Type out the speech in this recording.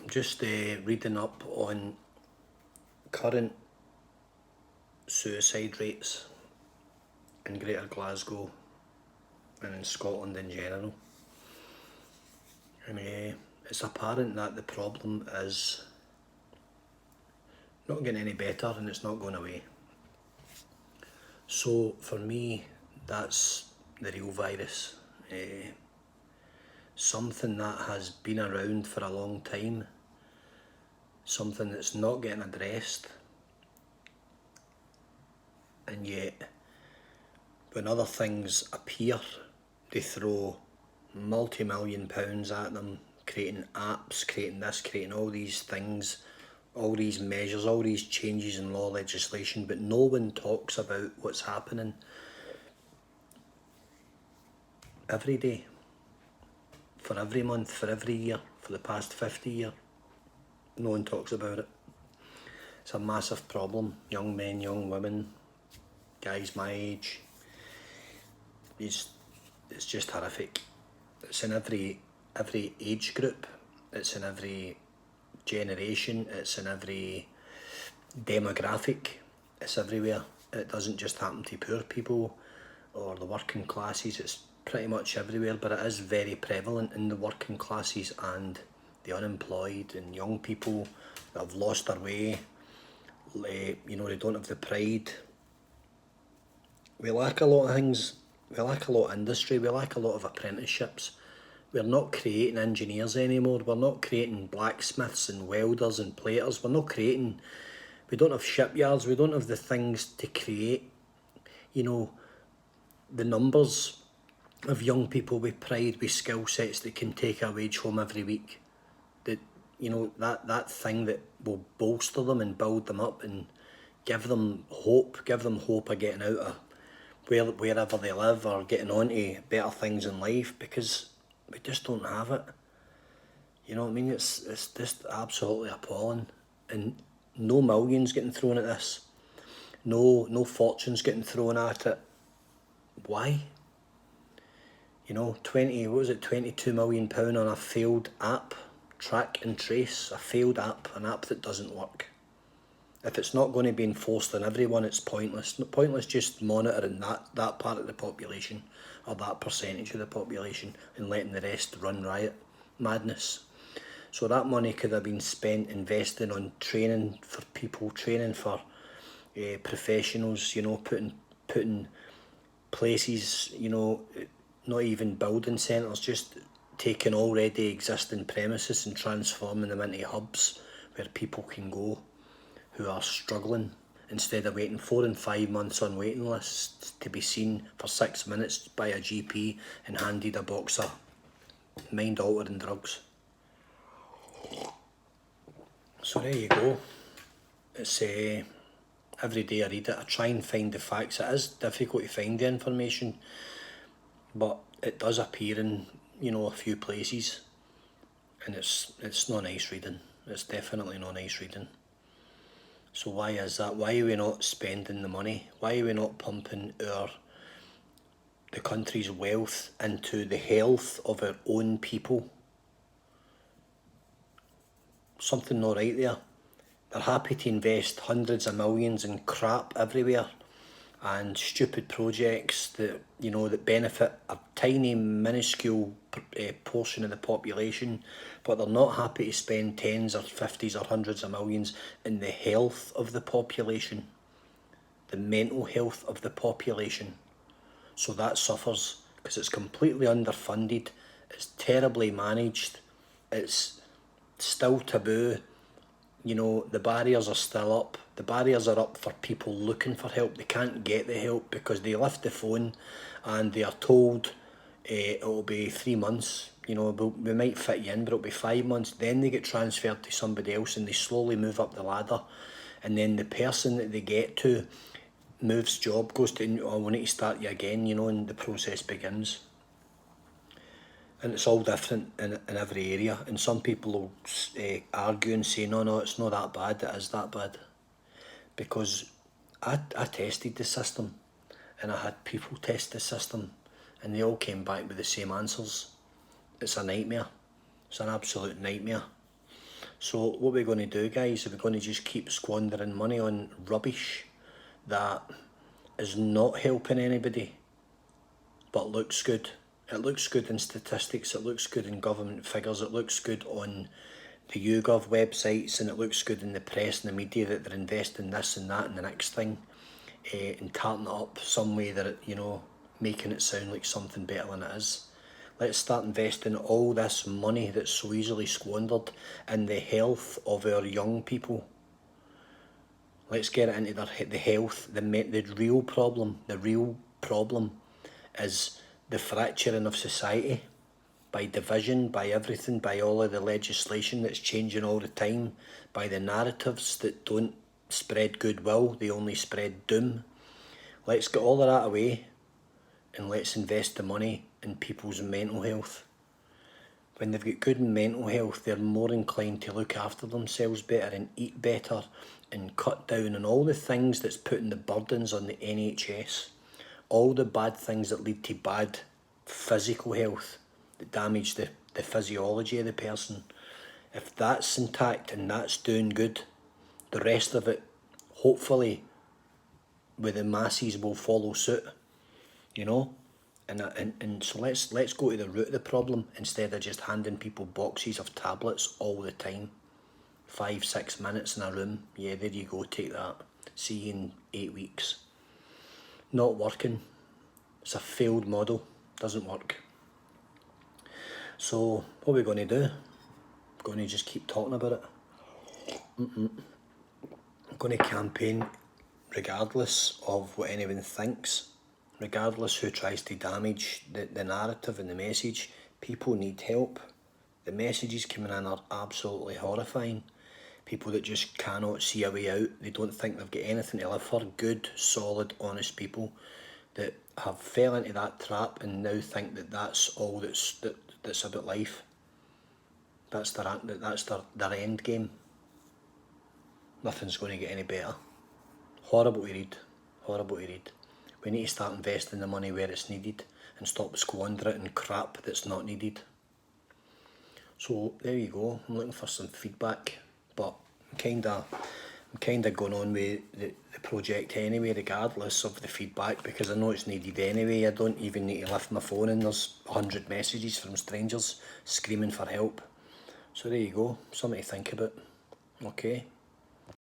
Just reading up on current suicide rates in Greater Glasgow and in Scotland in general. And it's apparent that the problem is not getting any better and it's not going away. So for me, that's the real virus. Something that has been around for a long time, something that's not getting addressed, and yet when other things appear, they throw multi-million pounds at them, creating apps, creating this, creating all these things, all these measures, all these changes in law legislation, but no one talks about what's happening every day, for every month, for every year, for the past 50 years. No one talks about it. It's a massive problem. Young men, young women, guys my age. It's just horrific. It's in every age group. It's in every generation. It's in every demographic. It's everywhere. It doesn't just happen to poor people or the working classes. It's pretty much everywhere, but it is very prevalent in the working classes and the unemployed and young people that have lost their way. They don't have the pride. We lack a lot of things. We lack a lot of industry. We lack a lot of apprenticeships. We're not creating engineers anymore. We're not creating blacksmiths and welders and platers. We don't have shipyards. We don't have the things to create, the numbers of young people with pride, with skill sets that can take a wage home every week. That thing that will bolster them and build them up and give them hope of getting out of wherever they live or getting on to better things in life, because we just don't have it. You know what I mean? It's just absolutely appalling, and no millions getting thrown at this. No fortunes getting thrown at it. Why? 22 million pound on a failed app, track and trace, a failed app, an app that doesn't work. If it's not going to be enforced on everyone, it's pointless. Pointless just monitoring that part of the population or that percentage of the population and letting the rest run riot. Madness. So that money could have been spent investing on training for people, training for professionals, putting places, not even building centres, just taking already existing premises and transforming them into hubs where people can go who are struggling, instead of waiting 4 and 5 months on waiting lists to be seen for 6 minutes by a GP and handed a box of mind-altering drugs. So there you go. It's every day I read it, I try and find the facts. It is difficult to find the information, but it does appear in a few places, and it's not nice reading. It's definitely not nice reading. So why is that? Why are we not spending the money? Why are we not pumping the country's wealth into the health of our own people? Something not right there. They're happy to invest hundreds of millions in crap everywhere and stupid projects that benefit a tiny minuscule portion of the population, but they're not happy to spend tens or fifties or hundreds of millions in the health of the population, the mental health of the population. So that suffers because it's completely underfunded, it's terribly managed, it's still taboo. The barriers are still up. The barriers are up for people looking for help. They can't get the help because they lift the phone and they are told it'll be 3 months. We might fit you in, but it'll be 5 months. Then they get transferred to somebody else and they slowly move up the ladder. And then the person that they get to moves job, goes to, oh, we need to start you again, and the process begins. And it's all different in every area, and some people will argue and say, no, it's not that bad. It is that bad, because I tested the system and I had people test the system and they all came back with the same answers. It's a nightmare. It's an absolute nightmare. So what we're going to do, guys, is we're going to just keep squandering money on rubbish that is not helping anybody, but looks good. It looks good in statistics, it looks good in government figures, it looks good on the YouGov websites, and it looks good in the press and the media that they're investing this and that and the next thing, and tarting it up some way that it, you know, making it sound like something better than it is. Let's start investing all this money that's so easily squandered in the health of our young people. Let's get it into the health. The real problem is the fracturing of society by division, by everything, by all of the legislation that's changing all the time, by the narratives that don't spread goodwill, they only spread doom. Let's get all of that away and let's invest the money in people's mental health. When they've got good mental health, they're more inclined to look after themselves better and eat better and cut down on all the things that's putting the burdens on the NHS. All the bad things that lead to bad physical health, that damage the physiology of the person. If that's intact and that's doing good, the rest of it, hopefully, with the masses will follow suit, you know? And so let's go to the root of the problem instead of just handing people boxes of tablets all the time. 5-6 minutes in a room. Yeah, there you go, take that. See you in 8 weeks. Not working. It's a failed model. Doesn't work. So what are we going to do? Going to just keep talking about it? I'm going to campaign regardless of what anyone thinks. Regardless who tries to damage the narrative and the message, people need help. The messages coming in are absolutely horrifying. People that just cannot see a way out, they don't think they've got anything to live for. Good, solid, honest people that have fell into that trap and now think that that's all that's about life. That's their end game. Nothing's going to get any better. Horrible to read. Horrible to read. We need to start investing the money where it's needed and stop squandering it in crap that's not needed. So there you go. I'm looking for some feedback, but I'm kinda going on with the project anyway, regardless of the feedback, because I know it's needed anyway. I don't even need to lift my phone and there's 100 messages from strangers screaming for help. So there you go. Something to think about. Okay.